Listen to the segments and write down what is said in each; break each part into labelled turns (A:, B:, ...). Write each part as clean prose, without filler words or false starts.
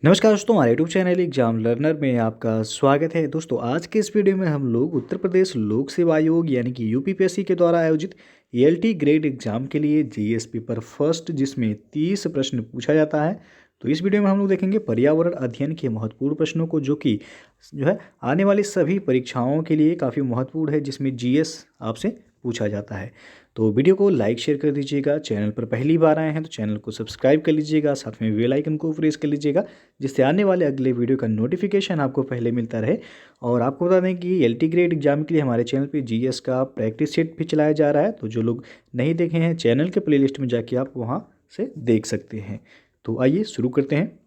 A: नमस्कार दोस्तों, हमारे यूट्यूब चैनल एग्जाम लर्नर में आपका स्वागत है। दोस्तों, आज के इस वीडियो में हम लोग उत्तर प्रदेश लोक सेवा आयोग यानी कि यूपीपीएससी के द्वारा आयोजित एलटी ग्रेड एग्जाम के लिए जीएस पेपर फर्स्ट, जिसमें 30 प्रश्न पूछा जाता है। तो इस वीडियो में हम लोग देखेंगे पर्यावरण अध्ययन के महत्वपूर्ण प्रश्नों को, जो है आने वाली सभी परीक्षाओं के लिए काफ़ी महत्वपूर्ण है, जिसमें जीएस आपसे पूछा जाता है। तो वीडियो को लाइक शेयर कर दीजिएगा। चैनल पर पहली बार आए हैं तो चैनल को सब्सक्राइब कर लीजिएगा, साथ में बेल आइकन को प्रेस कर लीजिएगा, जिससे आने वाले अगले वीडियो का नोटिफिकेशन आपको पहले मिलता रहे। और आपको बता दें कि एलटी ग्रेड एग्जाम के लिए हमारे चैनल पे जीएस का प्रैक्टिस सेट भी चलाया जा रहा है। तो जो लोग नहीं देखे हैं, चैनल के प्लेलिस्ट में जाके आप वहाँ से देख सकते हैं। तो आइए शुरू करते हैं।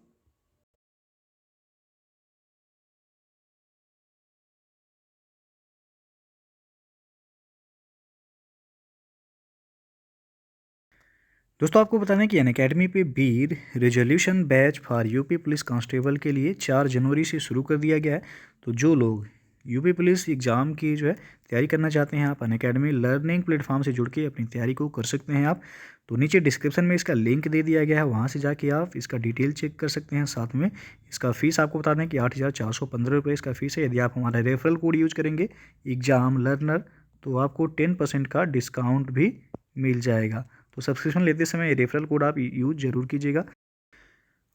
A: दोस्तों, आपको बताना है कि अनअकैडमी पे बीर resolution batch for UP police constable के लिए 4 जनवरी से शुरू कर दिया गया है। तो जो लोग यूपी पुलिस एग्ज़ाम की तैयारी करना चाहते हैं, आप अनअकैडमी लर्निंग प्लेटफॉर्म से जुड़ के अपनी तैयारी को कर सकते हैं आप। तो नीचे डिस्क्रिप्शन में इसका लिंक दे दिया गया है, वहाँ से जाके आप इसका डिटेल चेक कर सकते हैं। साथ में इसका फ़ीस आपको बता दें कि 8,415 रुपये इसका फ़ीस है। यदि आप हमारा रेफरल कोड यूज करेंगे एग्ज़ाम लर्नर, तो आपको 10% का डिस्काउंट भी मिल जाएगा। तो सब्सक्रिप्शन लेते समय रेफरल कोड आप यूज जरूर कीजिएगा।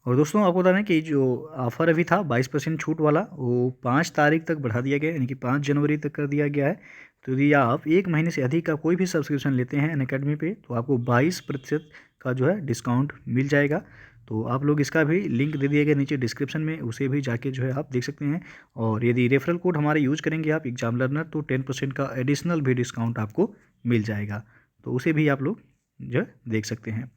A: और दोस्तों, आपको बता दें कि जो ऑफ़र अभी था 22% छूट वाला, वो 5 तारीख तक बढ़ा दिया गया है, यानी कि 5 जनवरी तक कर दिया गया है। तो यदि आप 1 महीने से अधिक का कोई भी सब्सक्रिप्शन लेते हैं अनअकैडमी पे, तो आपको 22% का डिस्काउंट मिल जाएगा। तो आप लोग इसका भी लिंक दे दिया गया नीचे डिस्क्रिप्शन में, उसे भी जाके आप देख सकते हैं। और यदि रेफरल कोड हमारे यूज करेंगे आप एग्जाम लर्नर, तो 10% का एडिशनल भी डिस्काउंट आपको मिल जाएगा। तो उसे भी आप लोग देख सकते हैं।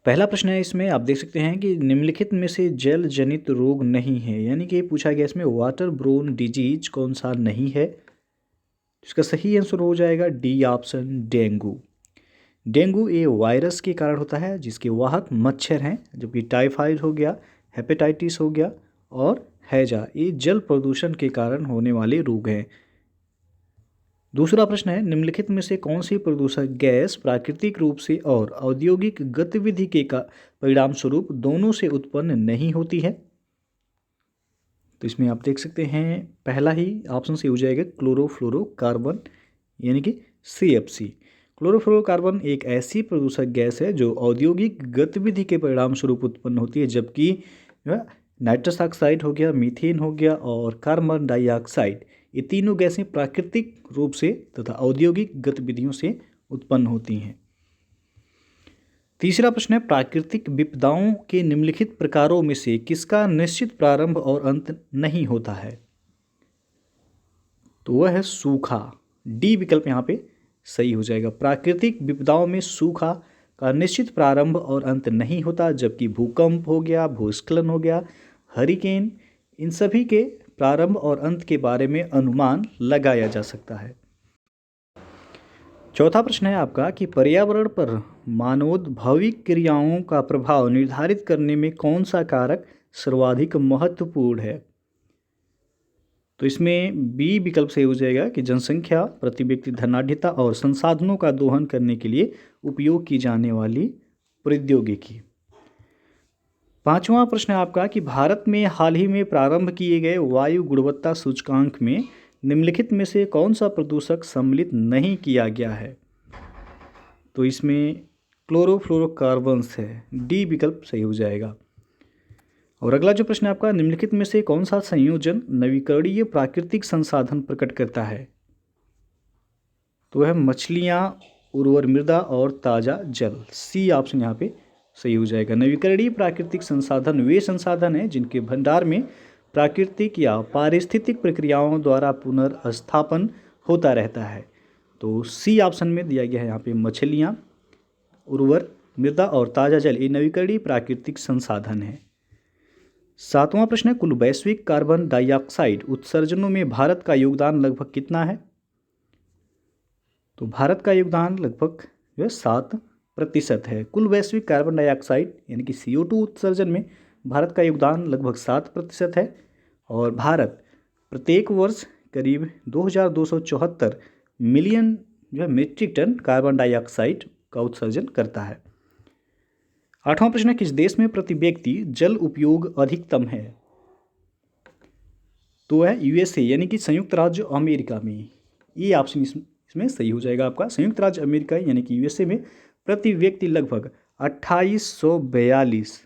A: पहला प्रश्न है, इसमें आप देख सकते हैं कि निम्नलिखित में से जल जनित रोग नहीं है, यानी कि पूछा गया इसमें वाटर ब्रोन डिजीज कौन सा नहीं है। इसका सही आंसर हो जाएगा डी ऑप्शन, डेंगू। डेंगू ये वायरस के कारण होता है, जिसके वाहक मच्छर हैं, जबकि टाइफाइड हो गया, हेपेटाइटिस हो गया और हैजा ये जल प्रदूषण के कारण होने वाले रोग हैं। दूसरा प्रश्न है, निम्नलिखित में से कौन सी प्रदूषक गैस प्राकृतिक रूप से और औद्योगिक गतिविधि के का परिणाम स्वरूप दोनों से उत्पन्न नहीं होती है। तो इसमें आप देख सकते हैं पहला ही ऑप्शन से हो जाएगा क्लोरोफ्लोरोकार्बन, यानी कि CFC। क्लोरोफ्लोरोकार्बन एक ऐसी प्रदूषक गैस है जो औद्योगिक गतिविधि के परिणाम स्वरूप उत्पन्न होती है, जबकि नाइट्रस ऑक्साइड हो गया, मीथेन हो गया और कार्बन डाइऑक्साइड, ये तीनों गैसें प्राकृतिक रूप से तथा औद्योगिक गतिविधियों से उत्पन्न होती हैं। तीसरा प्रश्न है, प्राकृतिक विपदाओं के निम्नलिखित प्रकारों में से किसका निश्चित प्रारंभ और अंत नहीं होता है। तो वह है सूखा। डी विकल्प यहाँ पे सही हो जाएगा। प्राकृतिक विपदाओं में सूखा का निश्चित प्रारंभ और अंत नहीं होता, जबकि भूकंप हो गया, भूस्खलन हो गया, हरिकेन, इन सभी के प्रारंभ और अंत के बारे में अनुमान लगाया जा सकता है। चौथा प्रश्न है आपका कि पर्यावरण पर मानवोद्भवी क्रियाओं का प्रभाव निर्धारित करने में कौन सा कारक सर्वाधिक महत्वपूर्ण है। तो इसमें बी विकल्प सही हो जाएगा कि जनसंख्या, प्रति व्यक्ति धनाढ्यता और संसाधनों का दोहन करने के लिए उपयोग की जाने वाली प्रौद्योगिकी। पांचवा प्रश्न है आपका कि भारत में हाल ही में प्रारंभ किए गए वायु गुणवत्ता सूचकांक में निम्नलिखित में से कौन सा प्रदूषक सम्मिलित नहीं किया गया है। तो इसमें क्लोरोफ्लोरोकार्बन्स है। डी विकल्प सही हो जाएगा। और अगला जो प्रश्न है आपका, निम्नलिखित में से कौन सा संयोजन नवीकरणीय प्राकृतिक संसाधन प्रकट करता है। तो वह मछलियाँ, उर्वर मृदा और ताज़ा जल। सी ऑप्शन यहाँ पे सही हो जाएगा। नवीकरणीय प्राकृतिक संसाधन वे संसाधन हैं जिनके भंडार में प्राकृतिक या पारिस्थितिक प्रक्रियाओं द्वारा पुनर्स्थापन होता रहता है। तो सी ऑप्शन में दिया गया है यहाँ पे मछलियाँ, उर्वर मृदा और ताज़ा जल, ये नवीकरणीय प्राकृतिक संसाधन है। सातवां प्रश्न है, कुल वैश्विक कार्बन डाइऑक्साइड उत्सर्जनों में भारत का योगदान लगभग कितना है। तो भारत का योगदान लगभग 7% है। कुल वैश्विक कार्बन डाइऑक्साइड यानी कि CO2 उत्सर्जन में भारत का योगदान लगभग 7% है। और भारत प्रत्येक वर्ष करीब 2274 million metric ton carbon dioxide का उत्सर्जन करता है। 8वां प्रश्न है, किस देश में प्रति व्यक्ति जल उपयोग अधिकतम है? तो है यूएसए यानी कि संयुक्त राज्य अमेरिका में। ये ऑप्शन इसमें सही हो जाएगा आपका। संयुक्त राज्य अमेरिका यानी कि यूएसए में प्रति व्यक्ति लगभग 2842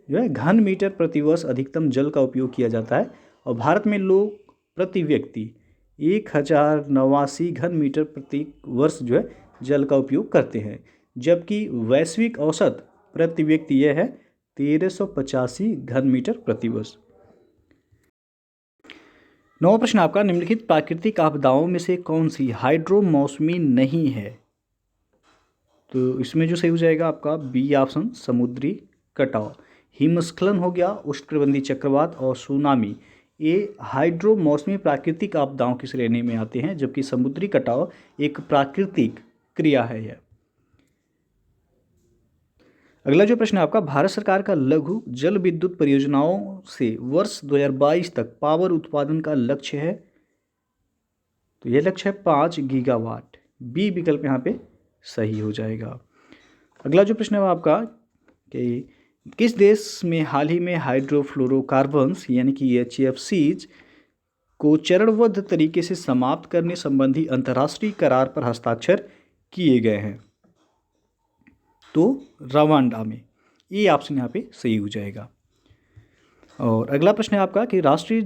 A: जो है घन मीटर प्रति वर्ष अधिकतम जल का उपयोग किया जाता है, और भारत में लोग प्रति व्यक्ति 1089 घन मीटर प्रति वर्ष जो है जल का उपयोग करते हैं, जबकि वैश्विक औसत प्रति व्यक्ति यह है 1385 घन मीटर प्रति वर्ष। 9वां प्रश्न आपका, निम्नलिखित प्राकृतिक आपदाओं में से कौन सी हाइड्रो मौसमी नहीं है? तो इसमें जो सही हो जाएगा आपका बी ऑप्शन, समुद्री कटाव। हिमस्खलन हो गया, उष्णकटिबंधीय चक्रवात और सुनामी, ये हाइड्रो मौसमी प्राकृतिक आपदाओं की श्रेणी में आते हैं, जबकि समुद्री कटाव एक प्राकृतिक क्रिया है यह। अगला जो प्रश्न है आपका, भारत सरकार का लघु जल विद्युत परियोजनाओं से वर्ष 2022 तक पावर उत्पादन का लक्ष्य है। तो यह लक्ष्य है 5 गीगावाट। बी विकल्प यहाँ पे सही हो जाएगा। अगला जो प्रश्न है वो आपका कि किस देश में हाल ही में हाइड्रोफ्लोरोकार्बन्स यानी कि HFCs को चरणबद्ध तरीके से समाप्त करने संबंधी अंतर्राष्ट्रीय करार पर हस्ताक्षर किए गए हैं? तो रवांडा में। ये ऑप्शन यहाँ पे सही हो जाएगा। और अगला प्रश्न है आपका कि राष्ट्रीय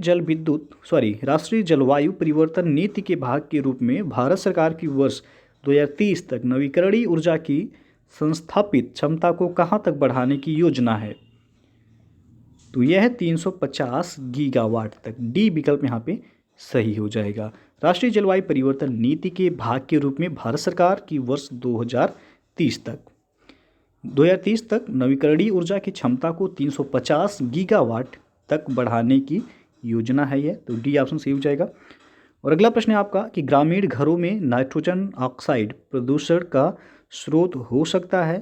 A: जलवायु परिवर्तन नीति के भाग के रूप में भारत सरकार की वर्ष 2030 तक नवीकरणीय ऊर्जा की संस्थापित क्षमता को कहाँ तक बढ़ाने की योजना है? तो यह है 350 गीगावाट तक। डी विकल्प यहाँ पे सही हो जाएगा। राष्ट्रीय जलवायु परिवर्तन नीति के भाग के रूप में भारत सरकार की वर्ष 2030 तक नवीकरणीय ऊर्जा की क्षमता को 350 गीगावाट तक बढ़ाने की योजना है यह। तो डी ऑप्शन सही हो जाएगा। और अगला प्रश्न है आपका कि ग्रामीण घरों में नाइट्रोजन ऑक्साइड प्रदूषण का स्रोत हो सकता है?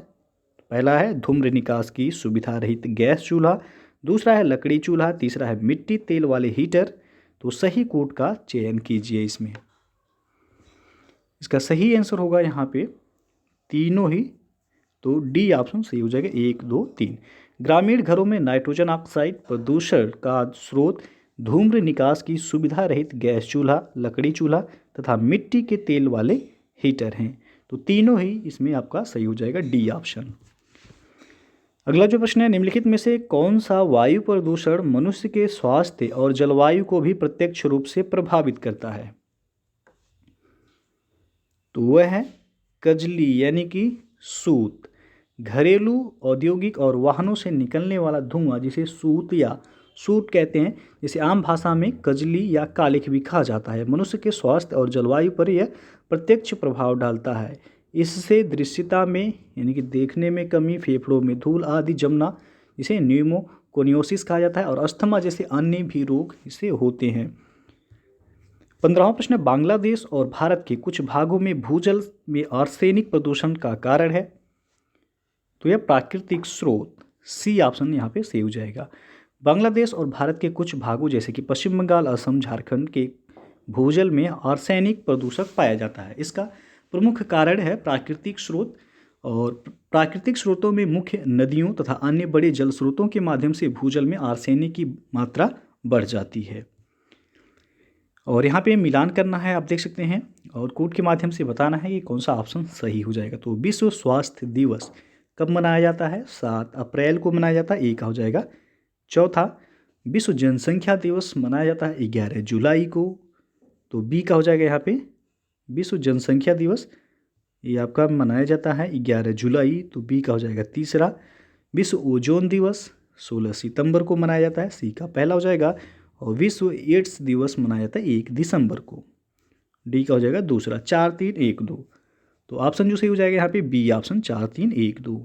A: पहला है धूम्र निकास की सुविधा रहित गैस चूल्हा, दूसरा है लकड़ी चूल्हा, तीसरा है मिट्टी तेल वाले हीटर। तो सही कोड का चयन कीजिए इसमें। इसका सही आंसर होगा यहाँ पे तीनों ही। तो डी ऑप्शन सही हो जाएगा, 1 2 3। ग्रामीण घरों में नाइट्रोजन ऑक्साइड प्रदूषण का स्रोत धूम्र निकास की सुविधा रहित गैस चूल्हा, लकड़ी चूल्हा तथा मिट्टी के तेल वाले हीटर हैं। तो तीनों ही इसमें आपका सही हो जाएगा, डी ऑप्शन। अगला जो प्रश्न है, निम्नलिखित में से कौन सा वायु प्रदूषण मनुष्य के स्वास्थ्य और जलवायु को भी प्रत्यक्ष रूप से प्रभावित करता है? तो वह है कजली यानी कि सूत। घरेलू, औद्योगिक और वाहनों से निकलने वाला धुआं जिसे सूत या सूट कहते हैं, जिसे आम भाषा में कजली या कालिख भी कहा जाता है, मनुष्य के स्वास्थ्य और जलवायु पर यह प्रत्यक्ष प्रभाव डालता है। इससे दृश्यता में यानी कि देखने में कमी, फेफड़ों में धूल आदि जमना जिसे न्यूमोकोनियोसिस कहा जाता है, और अस्थमा जैसे अन्य भी रोग इससे होते हैं। 15वां प्रश्न, बांग्लादेश और भारत के कुछ भागों में भूजल में आर्सेनिक प्रदूषण का कारण है? तो यह प्राकृतिक स्रोत। सी ऑप्शन यहाँ पे सही हो जाएगा। बांग्लादेश और भारत के कुछ भागों जैसे कि पश्चिम बंगाल, असम, झारखंड के भूजल में आर्सेनिक प्रदूषक पाया जाता है। इसका प्रमुख कारण है प्राकृतिक स्रोत, और प्राकृतिक स्रोतों में मुख्य नदियों तथा अन्य बड़े जल स्रोतों के माध्यम से भूजल में आर्सेनिक की मात्रा बढ़ जाती है। और यहाँ पे मिलान करना है, आप देख सकते हैं, और कोड के माध्यम से बताना है कि कौन सा ऑप्शन सही हो जाएगा। तो विश्व स्वास्थ्य दिवस कब मनाया जाता है? 7 अप्रैल को मनाया जाता है, ए का हो जाएगा। चौथा, विश्व जनसंख्या दिवस मनाया जाता है 11 जुलाई को। तो बी का हो जाएगा यहाँ पे विश्व जनसंख्या दिवस, ये आपका मनाया जाता है 11 जुलाई। तो बी का हो जाएगा तीसरा। विश्व ओजोन दिवस 16 सितंबर को मनाया जाता है, सी का पहला हो जाएगा। और विश्व एड्स दिवस मनाया जाता है 1 दिसंबर को, डी का हो जाएगा दूसरा। 4 3 1 2। तो ऑप्शन जो सही हो जाएगा यहाँ पे बी ऑप्शन, 4 3 1 2।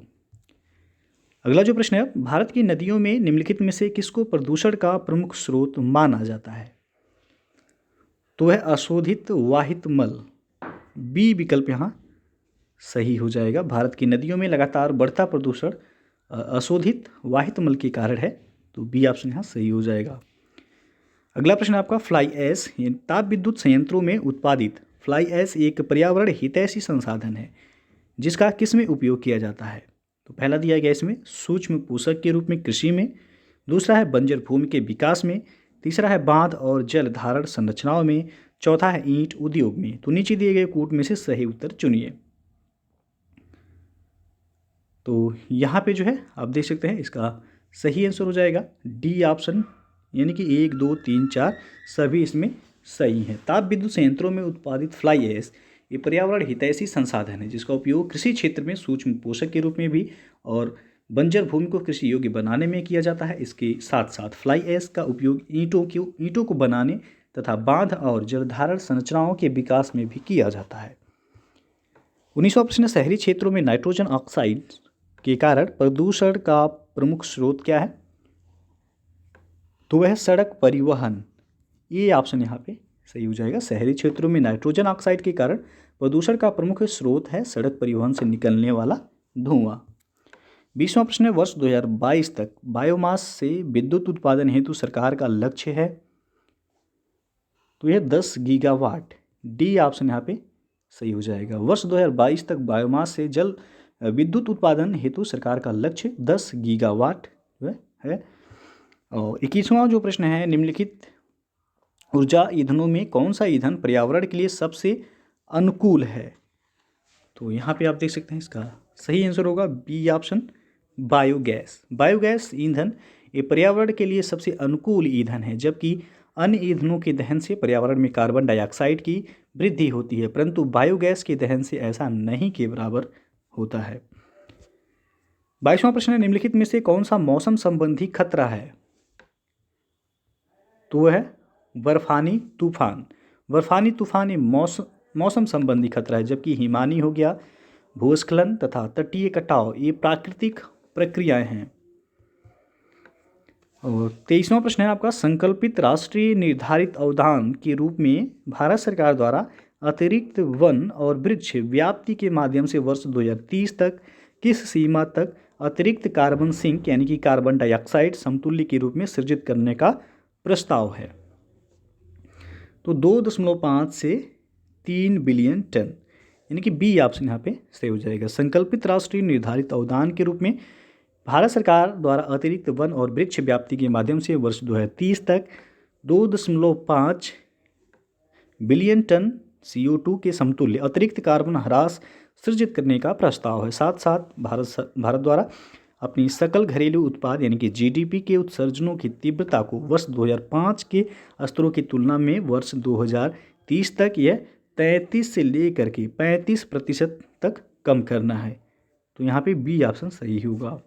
A: अगला जो प्रश्न है, भारत की नदियों में निम्नलिखित में से किसको प्रदूषण का प्रमुख स्रोत माना जाता है? तो है अशोधित वाहित मल। बी विकल्प यहाँ सही हो जाएगा। भारत की नदियों में लगातार बढ़ता प्रदूषण अशोधित वाहित मल के कारण है। तो बी ऑप्शन यहाँ सही हो जाएगा। अगला प्रश्न आपका, फ्लाई ऐश ताप विद्युत संयंत्रों में उत्पादित फ्लाई ऐश एक पर्यावरण हितैषी संसाधन है जिसका किस में उपयोग किया जाता है? तो पहला दिया गया इसमें सूक्ष्म पोषक के रूप में कृषि में, दूसरा है बंजर भूमि के विकास में, तीसरा है बांध और जल धारण संरचनाओं में, चौथा है ईंट उद्योग में। तो नीचे दिए गए कूट में से सही उत्तर चुनिए। तो यहाँ पे जो है आप देख सकते हैं इसका सही आंसर हो जाएगा डी ऑप्शन, यानी कि 1, 2, 3, 4 सभी इसमें सही हैं। ताप विद्युत संयंत्रों में उत्पादित फ्लाई ऐश ये पर्यावरण हितैषी संसाधन है जिसका उपयोग कृषि क्षेत्र में सूक्ष्म पोषक के रूप में भी और बंजर भूमि को कृषि योग्य बनाने में किया जाता है। इसके साथ साथ फ्लाई ऐश का उपयोग ईंटों को बनाने तथा बांध और जलधारण संरचनाओं के विकास में भी किया जाता है। 19वां प्रश्न, शहरी क्षेत्रों में नाइट्रोजन ऑक्साइड के कारण प्रदूषण का प्रमुख स्रोत क्या है? तो वह है सड़क परिवहन। ये ऑप्शन यहाँ पे सही हो जाएगा। शहरी क्षेत्रों में नाइट्रोजन ऑक्साइड के कारण प्रदूषण का प्रमुख स्रोत है सड़क परिवहन से निकलने वाला धुआं। 20वां प्रश्न है, वर्ष 2022 तक बायोमास से विद्युत उत्पादन हेतु सरकार का लक्ष्य है। तो यह 10 गीगावाट। डी ऑप्शन यहाँ पे सही हो जाएगा। वर्ष 2022 तक बायोमास से जल विद्युत उत्पादन हेतु सरकार का लक्ष्य 10 गीगावाट है। और 21वां जो प्रश्न है, निम्नलिखित ऊर्जा ईंधनों में कौन सा ईंधन पर्यावरण के लिए सबसे अनुकूल है? तो यहाँ पे आप देख सकते हैं इसका सही आंसर होगा बी ऑप्शन, बायोगैस। बायोगैस ईंधन ये पर्यावरण के लिए सबसे अनुकूल ईंधन है, जबकि अन्य ईंधनों के दहन से पर्यावरण में कार्बन डाइऑक्साइड की वृद्धि होती है, परंतु बायोगैस के दहन से ऐसा नहीं के बराबर होता है। 22वां प्रश्न है, निम्नलिखित में से कौन सा मौसम संबंधी खतरा है? तो वह है बर्फानी तूफान। बर्फानी तूफान ये मौसम संबंधी खतरा है, जबकि हिमानी हो गया, भूस्खलन तथा तटीय कटाव ये प्राकृतिक प्रक्रियाएं हैं। और 23वां प्रश्न है आपका, संकल्पित राष्ट्रीय निर्धारित अवधान के रूप में भारत सरकार द्वारा अतिरिक्त वन और वृक्ष व्याप्ति के माध्यम से वर्ष 2030 तक किस सीमा तक अतिरिक्त कार्बन सिंक यानी कि कार्बन डाइऑक्साइड समतुल्य के रूप में सृजित करने का प्रस्ताव है? तो 2.5 से 3 बिलियन टन, यानी कि बी ऑप्शन यहाँ पे सही हो जाएगा। संकल्पित राष्ट्रीय निर्धारित अवदान के रूप में भारत सरकार द्वारा अतिरिक्त वन और वृक्ष व्याप्ति के माध्यम से वर्ष 2030 तक 2.5 बिलियन टन CO2 के समतुल्य अतिरिक्त कार्बन ह्रास सृजित करने का प्रस्ताव है। साथ साथ भारत द्वारा अपनी सकल घरेलू उत्पाद यानी कि GDP के उत्सर्जनों की तीव्रता को वर्ष 2005 के स्तरों की तुलना में वर्ष 2030 तक यह 33 से लेकर के 35% तक कम करना है। तो यहाँ पे बी ऑप्शन सही होगा।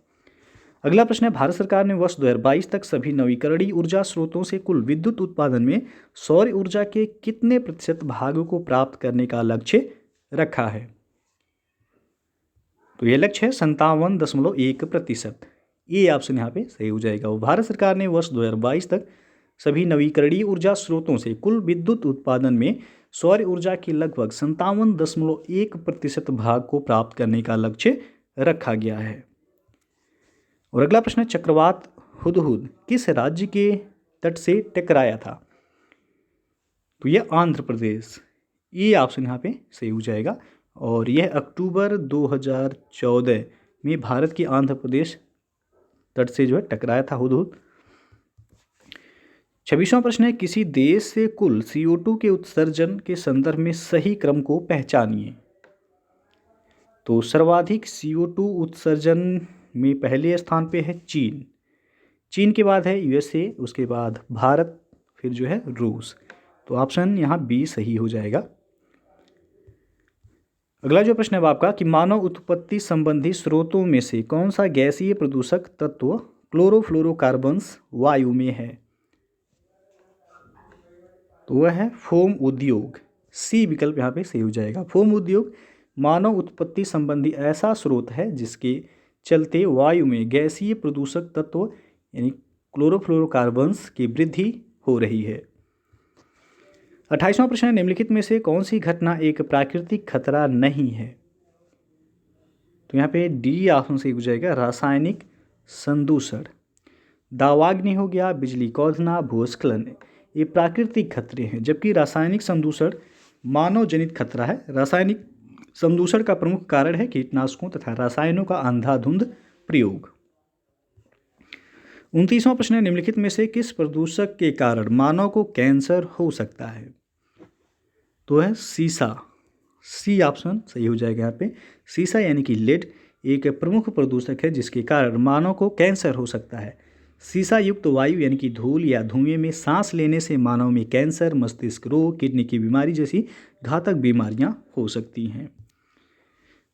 A: अगला प्रश्न है, भारत सरकार ने वर्ष 2022 तक सभी नवीकरणीय ऊर्जा स्रोतों से कुल विद्युत उत्पादन में सौर ऊर्जा के कितने प्रतिशत भागों को प्राप्त करने का लक्ष्य रखा है? तो यह लक्ष्य है 57.1%। ये ऑप्शन यहाँ पे सही हो जाएगा। और भारत सरकार ने वर्ष 2022 तक सभी नवीकरणीय ऊर्जा स्रोतों से कुल विद्युत उत्पादन में सौर ऊर्जा के लगभग 57.1% भाग को प्राप्त करने का लक्ष्य रखा गया है। और अगला प्रश्न है, चक्रवात हुदहुद किस राज्य के तट से टकराया था? तो यह आंध्र प्रदेश। ये ऑप्शन यहाँ पे सही हो जाएगा। और यह अक्टूबर 2014 में भारत के आंध्र प्रदेश तट से जो है टकराया था हुदहुद। 26वां प्रश्न है, किसी देश से कुल CO2 के उत्सर्जन के संदर्भ में सही क्रम को पहचानिए। तो सर्वाधिक CO2 उत्सर्जन में पहले स्थान पे है चीन के बाद है USA, उसके बाद भारत, फिर जो है रूस। तो ऑप्शन यहाँ बी सही हो जाएगा। अगला जो प्रश्न है आपका कि मानव उत्पत्ति संबंधी स्रोतों में से कौन सा गैसीय प्रदूषक तत्व क्लोरोफ्लोरोकार्बन्स वायु में है? तो वह है फोम उद्योग। सी विकल्प यहाँ पे सही हो जाएगा। फोम उद्योग मानव उत्पत्ति संबंधी ऐसा स्रोत है जिसके चलते वायु में गैसीय प्रदूषक तत्व यानी क्लोरोफ्लोरोकार्बन्स की वृद्धि हो रही है। 28वां प्रश्न है, निम्नलिखित में से कौन सी घटना एक प्राकृतिक खतरा नहीं है? तो यहाँ पे डी ऑप्शन सही हो जाएगा, रासायनिक संदूषण। दावाग्नि हो गया, बिजली कौंधना, भूस्खलन ये प्राकृतिक खतरे हैं, जबकि रासायनिक संदूषण मानव जनित खतरा है। रासायनिक समदूषण का प्रमुख कारण है कीटनाशकों तथा रसायनों का अंधाधुंध प्रयोग। 29वां प्रश्न है, निम्नलिखित में से किस प्रदूषक के कारण मानव को कैंसर हो सकता है? तो है सीसा। सी ऑप्शन सही हो जाएगा यहाँ पे। सीसा यानी कि लेड एक प्रमुख प्रदूषक है जिसके कारण मानव को कैंसर हो सकता है। सीसा युक्त वायु यानी कि धूल या धुएं में सांस लेने से मानव में कैंसर, मस्तिष्क रोग, किडनी की बीमारी जैसी घातक बीमारियां हो सकती हैं।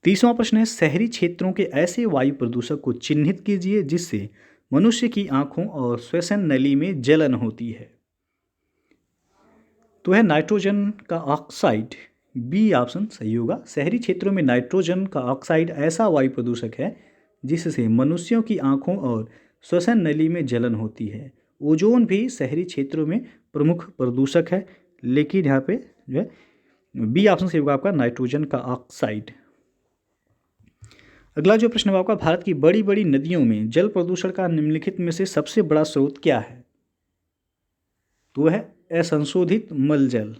A: 30वां प्रश्न है, शहरी क्षेत्रों के ऐसे वायु प्रदूषक को चिन्हित कीजिए जिससे मनुष्य की आंखों और श्वसन नली में जलन होती है। तो है नाइट्रोजन का ऑक्साइड। बी ऑप्शन सही होगा। शहरी क्षेत्रों में नाइट्रोजन का ऑक्साइड ऐसा वायु प्रदूषक है जिससे मनुष्यों की आंखों और श्वसन नली में जलन होती है। ओजोन भी शहरी क्षेत्रों में प्रमुख प्रदूषक है, लेकिन यहाँ पे जो है बी ऑप्शन सही होगा आपका, नाइट्रोजन का ऑक्साइड। अगला जो प्रश्न है आपका, भारत की बड़ी बड़ी नदियों में जल प्रदूषण का निम्नलिखित में से सबसे बड़ा स्रोत क्या है? तो है असंशोधित मलजल।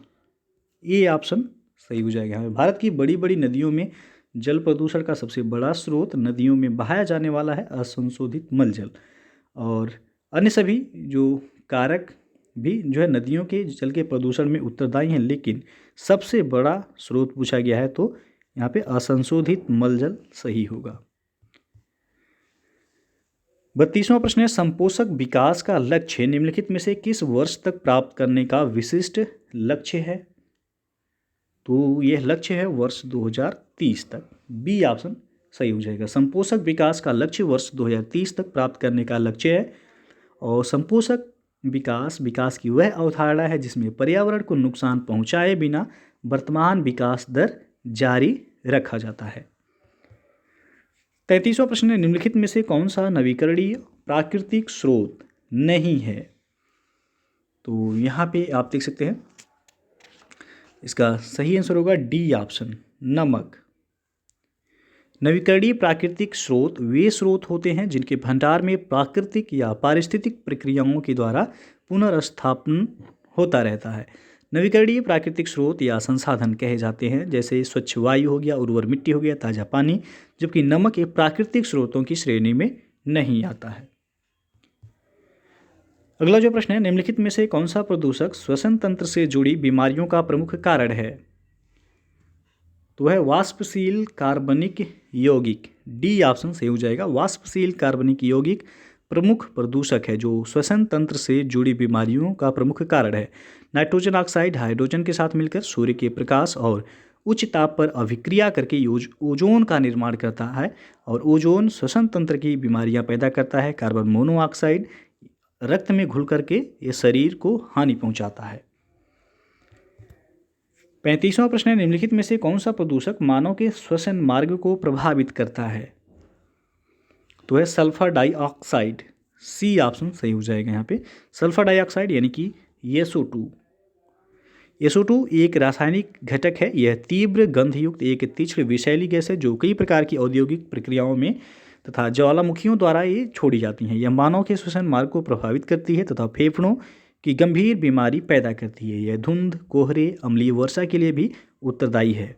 A: ए ऑप्शन सही हो जाएगा। भारत की बड़ी बड़ी नदियों में जल प्रदूषण का सबसे बड़ा स्रोत नदियों में बहाया जाने वाला है असंशोधित मलजल, और अन्य सभी जो कारक भी जो है नदियों के जल के प्रदूषण में उत्तरदायी हैं, लेकिन सबसे बड़ा स्रोत पूछा गया है तो यहाँ पे असंशोधित मलजल सही होगा। 32वां प्रश्न है, संपोषक विकास का लक्ष्य निम्नलिखित में से किस वर्ष तक प्राप्त करने का विशिष्ट लक्ष्य है? तो यह लक्ष्य है वर्ष 2030 तक। बी ऑप्शन सही हो जाएगा। संपोषक विकास का लक्ष्य वर्ष 2030 तक प्राप्त करने का लक्ष्य है, और संपोषक विकास की वह अवधारणा है जिसमें पर्यावरण को नुकसान पहुंचाए बिना वर्तमान विकास दर जारी रखा जाता है। 33वां प्रश्न है, निम्नलिखित में से कौन सा नवीकरणीय प्राकृतिक स्रोत नहीं है? तो यहाँ पे आप देख सकते हैं इसका सही आंसर होगा डी ऑप्शन, नमक। नवीकरणीय प्राकृतिक स्रोत वे स्रोत होते हैं जिनके भंडार में प्राकृतिक या पारिस्थितिक प्रक्रियाओं के द्वारा पुनर्स्थापन होता रहता है। नवीकरणीय प्राकृतिक स्रोत या संसाधन कहे जाते हैं जैसे स्वच्छ वायु हो गया, उर्वर मिट्टी हो गया, ताज़ा पानी, जबकि नमक एक प्राकृतिक स्रोतों की श्रेणी में नहीं आता है। अगला जो प्रश्न है, निम्नलिखित में से कौन सा प्रदूषक श्वसन तंत्र से जुड़ी बीमारियों का प्रमुख कारण है? तो है वाष्पशील कार्बनिक यौगिक। डी ऑप्शन सही हो जाएगा। वाष्पशील कार्बनिक यौगिक प्रमुख प्रदूषक है जो श्वसन तंत्र से जुड़ी बीमारियों का प्रमुख कारण है। नाइट्रोजन ऑक्साइड हाइड्रोजन के साथ मिलकर सूर्य के प्रकाश और उच्च ताप पर अभिक्रिया करके ओजोन का निर्माण करता है, और ओजोन श्वसन तंत्र की बीमारियां पैदा करता है। कार्बन मोनोऑक्साइड रक्त में घुल करके ये शरीर को हानि पहुंचाता है। 35वां प्रश्न है, निम्नलिखित में से कौन सा प्रदूषक मानव के श्वसन मार्ग को प्रभावित करता है? तो है सल्फर डाइऑक्साइड। सी ऑप्शन सही हो जाएगा यहाँ पे। सल्फर डाइऑक्साइड यानी कि SO2। SO2 एक रासायनिक घटक है। यह तीव्र गंधयुक्त एक तीक्ष्ण विषैली गैस है जो कई प्रकार की औद्योगिक प्रक्रियाओं में तथा ज्वालामुखियों द्वारा ये छोड़ी जाती हैं। यह मानव के श्वसन मार्ग को प्रभावित करती है तथा फेफड़ों की गंभीर बीमारी पैदा करती है। यह धुंध, कोहरे, अम्लीय वर्षा के लिए भी उत्तरदायी है।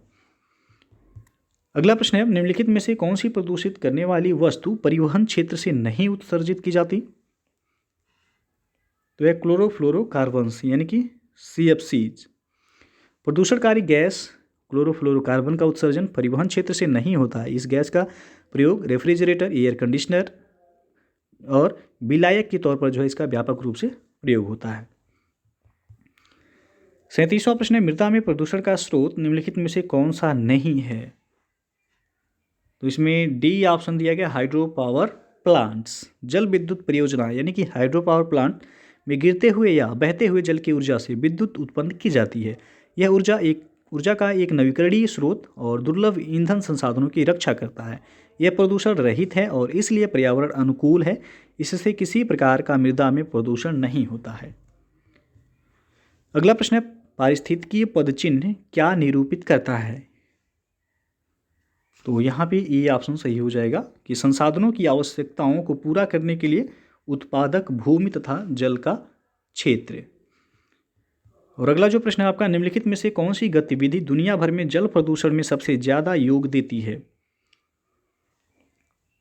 A: अगला प्रश्न है, निम्नलिखित में से कौन सी प्रदूषित करने वाली वस्तु परिवहन क्षेत्र से नहीं उत्सर्जित की जाती? तो यह क्लोरोफ्लोरोकार्बन्स यानी कि CFCs। प्रदूषणकारी गैस क्लोरोफ्लोरोकार्बन का उत्सर्जन परिवहन क्षेत्र से नहीं होता है। इस गैस का प्रयोग रेफ्रिजरेटर, एयर कंडीशनर और विलायक के तौर पर जो है इसका व्यापक रूप से प्रयोग होता है। 37वां प्रश्न है, मृदा में प्रदूषण का स्रोत निम्नलिखित में से कौन सा नहीं है? तो इसमें डी ऑप्शन दिया गया, हाइड्रो पावर प्लांट्स। जल विद्युत परियोजना यानी कि हाइड्रो पावर प्लांट में गिरते हुए या बहते हुए जल की ऊर्जा से विद्युत उत्पन्न की जाती है। यह ऊर्जा का एक नवीकरणीय स्रोत और दुर्लभ ईंधन संसाधनों की रक्षा करता है। यह प्रदूषण रहित है और इसलिए पर्यावरण अनुकूल है। इससे किसी प्रकार का मृदा में प्रदूषण नहीं होता है। अगला प्रश्न है, पारिस्थितिकीय पदचिह्न क्या निरूपित करता है? तो यहाँ पे ये ऑप्शन सही हो जाएगा कि संसाधनों की आवश्यकताओं को पूरा करने के लिए उत्पादक भूमि तथा जल का क्षेत्र। और अगला जो प्रश्न है आपका, निम्नलिखित में से कौन सी गतिविधि दुनिया भर में जल प्रदूषण में सबसे ज़्यादा योग देती है?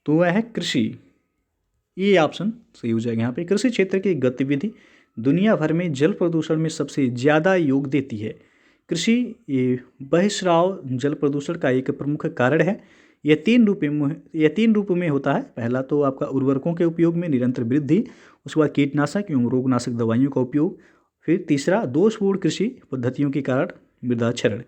A: तो वह है कृषि। ये ऑप्शन सही हो जाएगा यहाँ पे। कृषि क्षेत्र की गतिविधि दुनिया भर में जल प्रदूषण में सबसे ज़्यादा योग देती है। कृषि ये बहिस्राव जल प्रदूषण का एक प्रमुख कारण है। यह तीन रूपों में होता है। पहला तो आपका उर्वरकों के उपयोग में निरंतर वृद्धि, उसके बाद कीटनाशक एवं रोगनाशक दवाइयों का उपयोग, फिर तीसरा दोषपूर्ण कृषि पद्धतियों के कारण मृदा क्षरण।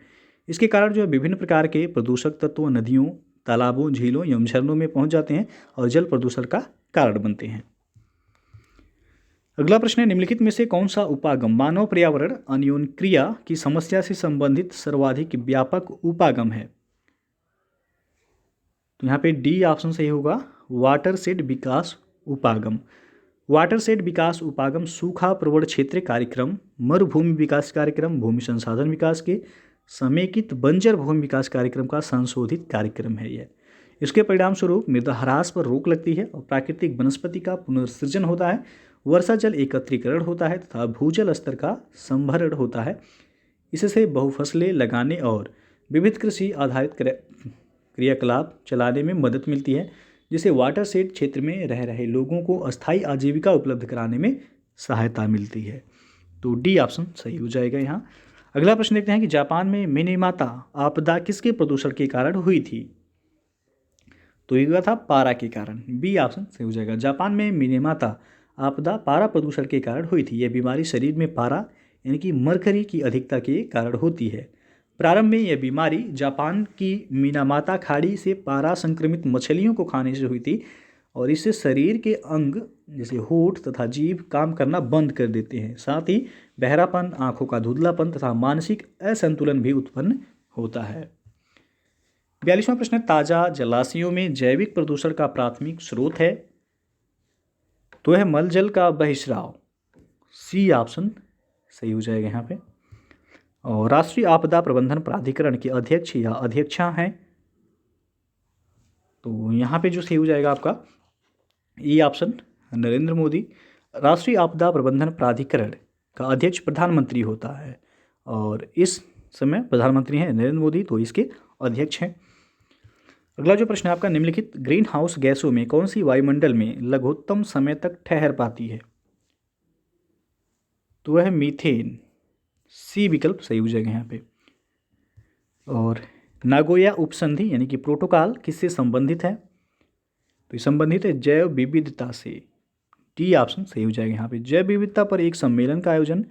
A: इसके कारण जो है विभिन्न प्रकार के प्रदूषक तत्व नदियों, तालाबों, झीलों एवं झरनों में पहुंच जाते हैं और जल प्रदूषण का कारण बनते हैं। अगला प्रश्न है, निम्नलिखित में से कौन सा उपागम मानव पर्यावरण अन्योन्य क्रिया की समस्या से संबंधित सर्वाधिक व्यापक उपागम है? तो यहाँ पे डी ऑप्शन सही होगा, वाटरशेड विकास उपागम। वाटरशेड विकास उपागम सूखा प्रवण क्षेत्र कार्यक्रम, मरुभूमि विकास कार्यक्रम, भूमि संसाधन विकास के समेकित बंजर भूमि विकास कार्यक्रम का संशोधित कार्यक्रम है यह। इसके परिणाम स्वरूप मृदा ह्रास पर रोक लगती है और प्राकृतिक वनस्पति का पुनर्सृजन होता है, वर्षा जल एकत्रीकरण होता है तथा भूजल स्तर का संभरण होता है। इससे बहुफसलें लगाने और विविध कृषि आधारित क्रियाकलाप चलाने में मदद मिलती है, जिससे वाटरशेड क्षेत्र में रह रहे लोगों को अस्थायी आजीविका उपलब्ध कराने में सहायता मिलती है। तो डी ऑप्शन सही हो जाएगा यहाँ। अगला प्रश्न देखते हैं कि जापान में मिनीमाता आपदा किसके प्रदूषण के कारण हुई थी? तो ये हुआ था पारा के कारण। बी ऑप्शन सही हो जाएगा। जापान में मिनीमाता आपदा पारा प्रदूषण के कारण हुई थी। यह बीमारी शरीर में पारा यानी कि मरकरी की अधिकता के कारण होती है। प्रारंभ में यह बीमारी जापान की मिनामाता खाड़ी से पारा संक्रमित मछलियों को खाने से हुई थी और इससे शरीर के अंग जैसे होठ तथा जीभ काम करना बंद कर देते हैं। साथ ही बहरापन, आंखों का धुंधलापन तथा मानसिक असंतुलन भी उत्पन्न होता है। 42वां प्रश्न, ताजा जलाशयों में जैविक प्रदूषण का प्राथमिक स्रोत है? तो है मलजल का बहिस्राव। सी ऑप्शन सही हो जाएगा यहाँ पे। और राष्ट्रीय आपदा प्रबंधन प्राधिकरण के अध्यक्ष या अध्यक्षा हैं? तो यहाँ पे जो सही हो जाएगा आपका ई ऑप्शन नरेंद्र मोदी। राष्ट्रीय आपदा प्रबंधन प्राधिकरण का अध्यक्ष प्रधानमंत्री होता है और इस समय प्रधानमंत्री हैं नरेंद्र मोदी, तो इसके अध्यक्ष हैं। अगला जो प्रश्न है आपका, निम्नलिखित ग्रीन हाउस गैसों में कौन सी वायुमंडल में लघुत्तम समय तक ठहर पाती है? तो वह है मीथेन। सी विकल्प सही हो जाएगा यहाँ पे। और नागोया उपसंधि यानी कि प्रोटोकॉल किससे संबंधित है? तो ये संबंधित है जैव विविधता से। डी ऑप्शन सही हो जाएगा यहाँ पे। जैव विविधता पर एक सम्मेलन का आयोजन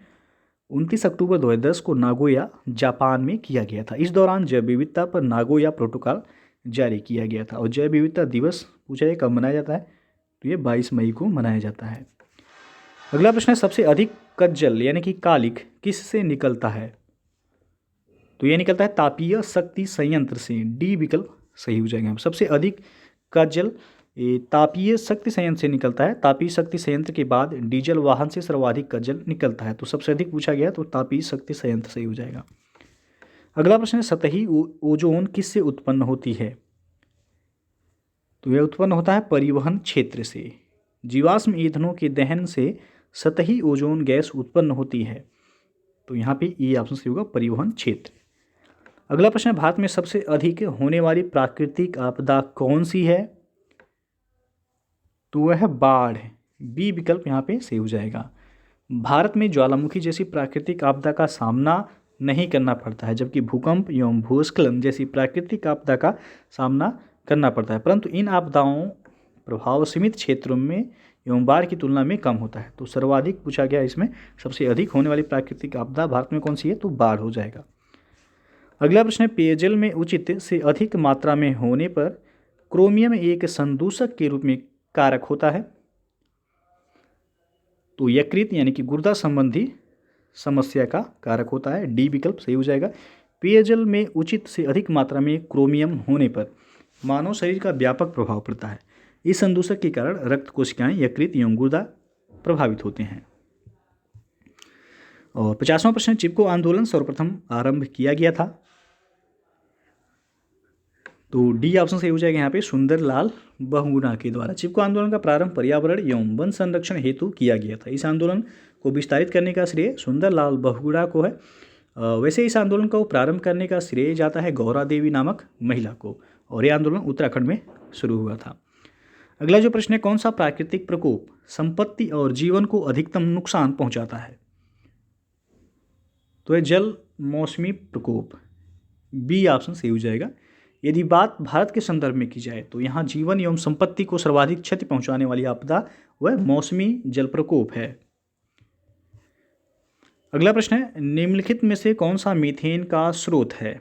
A: 29 अक्टूबर 2010 को नागोया जापान में किया गया था। इस दौरान जैव विविधता पर नागोया प्रोटोकॉल जारी किया गया था। और जैव विविधता दिवस पूछा है कब मनाया जाता है? तो ये 22 मई को मनाया जाता है। अगला प्रश्न है, सबसे अधिक कज्जल यानी कि कालिख किससे निकलता है? तो ये निकलता है तापीय शक्ति संयंत्र से। डी विकल्प सही हो जाएगा। सबसे अधिक कज्जल ये तापीय शक्ति संयंत्र से निकलता है। तापीय शक्ति संयंत्र के बाद डीजल वाहन से सर्वाधिक कज्जल निकलता है। तो सबसे अधिक पूछा गया तो तापीय शक्ति संयंत्र सही हो जाएगा। अगला प्रश्न है, सतही ओजोन किससे उत्पन्न होती है? तो यह उत्पन्न होता है परिवहन क्षेत्र से। जीवाश्म ईंधनों के दहन से सतही ओजोन गैस उत्पन्न होती है। तो यहाँ पे ये ऑप्शन सही होगा, परिवहन क्षेत्र। अगला प्रश्न है, भारत में सबसे अधिक होने वाली प्राकृतिक आपदा कौन सी है? तो वह है बाढ़। बी विकल्प यहाँ पे सही हो जाएगा। भारत में ज्वालामुखी जैसी प्राकृतिक आपदा का सामना नहीं करना पड़ता है, जबकि भूकंप एवं भूस्खलन जैसी प्राकृतिक आपदा का सामना करना पड़ता है, परंतु इन आपदाओं प्रभाव सीमित क्षेत्रों में एवं बाढ़ की तुलना में कम होता है। तो सर्वाधिक पूछा गया इसमें सबसे अधिक होने वाली प्राकृतिक आपदा भारत में कौन सी है? तो बाढ़ हो जाएगा। अगला प्रश्न है, पेयजल में उचित से अधिक मात्रा में होने पर क्रोमियम एक संदूषक के रूप में कारक होता है। तो यकृत यानी कि गुर्दा संबंधी समस्या का कारक होता है। डी विकल्प सही हो जाएगा। पेयजल में उचित से अधिक मात्रा में क्रोमियम होने पर मानव शरीर का व्यापक प्रभाव पड़ता है। इस संदूषक के कारण रक्त कोशिकाएं, यकृत एवं गुर्दा प्रभावित होते हैं। और 50वां प्रश्न, चिपको आंदोलन सर्वप्रथम आरंभ किया गया था? तो डी ऑप्शन सही हो जाएगा यहाँ पे, सुंदरलाल बहुगुणा के द्वारा। चिपको आंदोलन का प्रारंभ पर्यावरण एवं वन संरक्षण हेतु किया गया था। इस आंदोलन को विस्तारित करने का श्रेय सुंदरलाल बहुगुणा को है। वैसे इस आंदोलन को प्रारंभ करने का श्रेय जाता है गौरा देवी नामक महिला को, और यह आंदोलन उत्तराखंड में शुरू हुआ था। अगला जो प्रश्न है, कौन सा प्राकृतिक प्रकोप संपत्ति और जीवन को अधिकतम नुकसान पहुंचाता है? तो है जल मौसमी प्रकोप, बी ऑप्शन सही हो जाएगा। यदि बात भारत के संदर्भ में की जाए तो यहाँ जीवन एवं संपत्ति को सर्वाधिक क्षति पहुंचाने वाली आपदा वह मौसमी जल प्रकोप है। अगला प्रश्न है, निम्नलिखित में से कौन सा मीथेन का स्रोत है?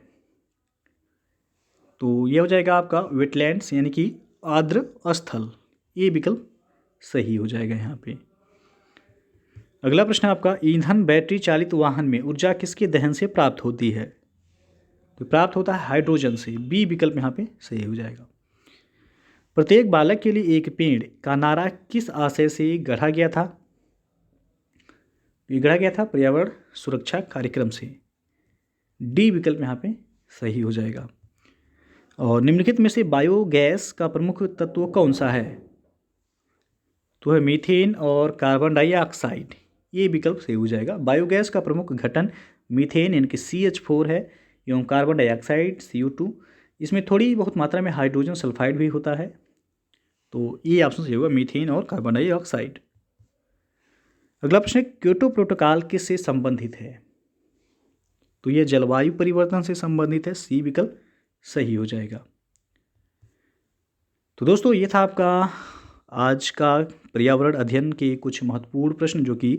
A: तो यह हो जाएगा आपका वेटलैंड्स यानी कि आर्द्र स्थल, ये विकल्प सही हो जाएगा यहाँ पे। अगला प्रश्न है आपका, ईंधन बैटरी चालित वाहन में ऊर्जा किसके दहन से प्राप्त होती है? तो प्राप्त होता है हाइड्रोजन से, बी विकल्प यहाँ पे सही हो जाएगा। प्रत्येक बालक के लिए एक पेड़ का नारा किस आशय से गढ़ा गया था? ये गढ़ा गया था पर्यावरण सुरक्षा कार्यक्रम से, डी विकल्प यहाँ पे सही हो जाएगा। और निम्नलिखित में से बायोगैस का प्रमुख तत्व कौन सा है? तो है मीथेन और कार्बन डाइऑक्साइड, ये विकल्प सही हो जाएगा। बायोगैस का प्रमुख घटन मीथेन यानी कि CH4 है एवं कार्बन डाइऑक्साइड CO2। इसमें थोड़ी बहुत मात्रा में हाइड्रोजन सल्फाइड भी होता है, तो ये ऑप्शन सही होगा, मीथेन और कार्बन डाइऑक्साइड। अगला प्रश्न है, क्योटो प्रोटोकॉल किससे संबंधित है? तो यह जलवायु परिवर्तन से संबंधित है, सी विकल्प सही हो जाएगा। तो दोस्तों ये था आपका आज का पर्यावरण अध्ययन के कुछ महत्वपूर्ण प्रश्न जो कि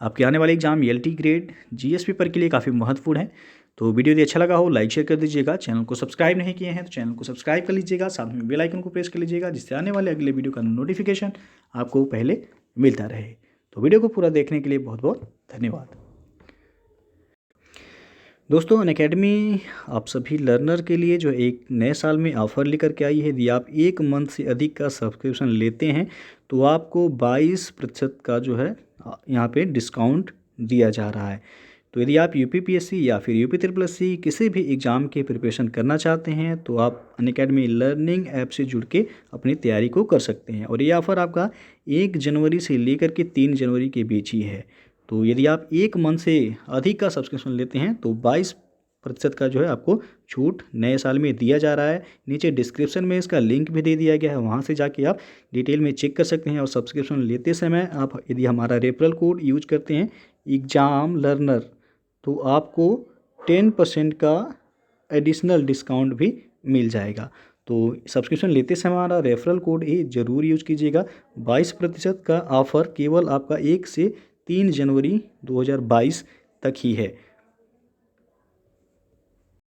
A: आपके आने वाले exam LT grade GS paper के लिए काफ़ी महत्वपूर्ण है। तो वीडियो यदि अच्छा लगा हो लाइक शेयर कर दीजिएगा। चैनल को सब्सक्राइब नहीं किए हैं तो चैनल को सब्सक्राइब कर लीजिएगा, साथ में बेल आइकन को प्रेस कर लीजिएगा जिससे आने वाले अगले वीडियो का नोटिफिकेशन आपको पहले मिलता रहे। तो वीडियो को पूरा देखने के लिए बहुत बहुत धन्यवाद। दोस्तों अनअकैडमी आप सभी लर्नर के लिए जो एक नए साल में ऑफ़र लेकर के आई है। यदि आप 1 मंथ से अधिक का सब्सक्रिप्शन लेते हैं तो आपको 22% का जो है यहाँ पे डिस्काउंट दिया जा रहा है। तो यदि आप UPPSC या फिर UPSSC किसी भी एग्ज़ाम के प्रिपरेशन करना चाहते हैं तो आप अनअकैडमी लर्निंग ऐप से जुड़ के अपनी तैयारी को कर सकते हैं। और ये ऑफ़र आपका 1 जनवरी से लेकर के 3 जनवरी के बीच ही है। तो यदि आप 1 मंथ से अधिक का सब्सक्रिप्शन लेते हैं तो 22% का जो है आपको छूट नए साल में दिया जा रहा है। नीचे डिस्क्रिप्शन में इसका लिंक भी दे दिया गया है, वहाँ से जाके आप डिटेल में चेक कर सकते हैं। और सब्सक्रिप्शन लेते समय आप यदि हमारा रेफरल कोड यूज करते हैं एग्जाम लर्नर तो आपको 10% का एडिशनल डिस्काउंट भी मिल जाएगा। तो सब्सक्रिप्शन लेते समय हमारा रेफरल कोड ये ज़रूर यूज कीजिएगा। 22% का ऑफ़र केवल आपका 1 से 3 जनवरी 2022 तक ही है।